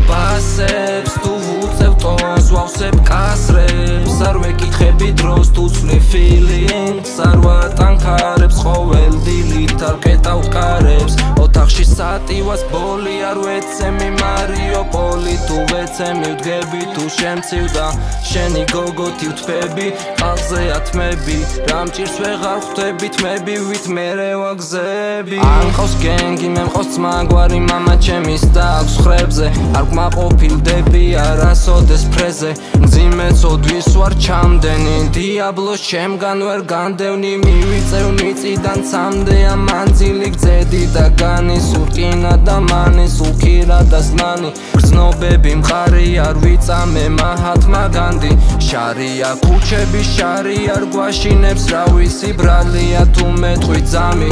Pasებს tu ucev tons vavseb kasrებს ar vekითხები დროს tu ცვლი feelings არ ვატანხარებს ყოველ დილით არ კეტავ კარებს ოთახში სატივას ბოლი არ ვეცემი მარიოპოლი თუ ვეცემი ვდგები თუ შემცივ და შენი გოგოთი ვთფები ყალზე ათმები რამ ჭირს ვეღარ ხვდები თმები ვით მერე ვაგზები არ მყავს გენგი მე მყავს ძმაგვარი მამა ჩემის დაგს ხრებზე არ გმაყოფილდები არასოდეს ფრეზე მძიმე ცოდვის ვარ ჩამდენი დიაბლოს ჩემგან ვერ განდევნი მივიწევ მიწიდან ცამდე ამ მანძილი გძედი და განი სურკინა და მანი სულქირა და ზმანი გრძნობები მყარი არ ვიწამე მაჰათმა განდი შარია ქუჩები შარი არ გვაშინებს რა ვისი ბრალია თუ მეტყვი ძამი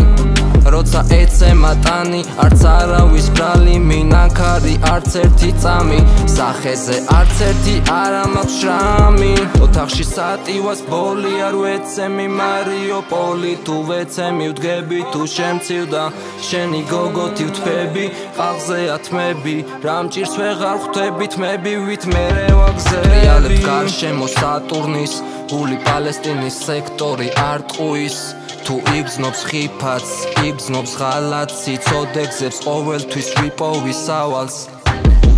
როცა ეცემა ტანი არც არავის ბრალი მინანქარი არც ერთი წამი სახეზე არც ერთი არ ამაქვს შრამი ოთახში სატივას ბოლი არ ვეცემი მარიოპოლი თუ ვეცემი ვდგები თუ შემცივ და შენი გოგოთი ვთფები ყალზე ათმები რამ ჭირს ვეღარ ხვდები თმები ვით მერე ვაგზები რეალებ გარშემო სატურნის გული პალესტინის სექტორი არ ტყუის თუ იგრძნობს ხიფათს, იგრძნობს ღალატს იცოდეგზებს ყოველთვის ვიპოვი სავალს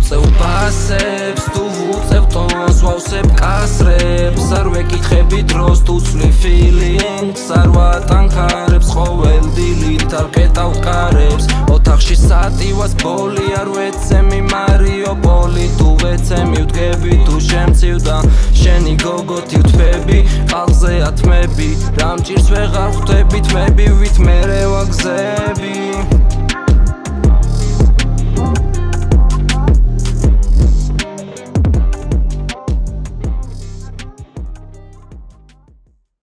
უწევ პასებს, თუ უწევ ტონს ვავსებ კასრებს არ ვეკითხები დროს თუ ცვლი feelings არ ვატანხარებს ყოველ დილით არ კეტავ კარებს ოთახში სატივას ბოლი არ ვეცემი მარიოპოლი თუ ვეცემი ვდგები თუ შემცივ და შენი გოგოთი ვთფები ყალზე ათმები რამ ჭირს ვეღარ ხვდები თმები ვით მერე ვაგზები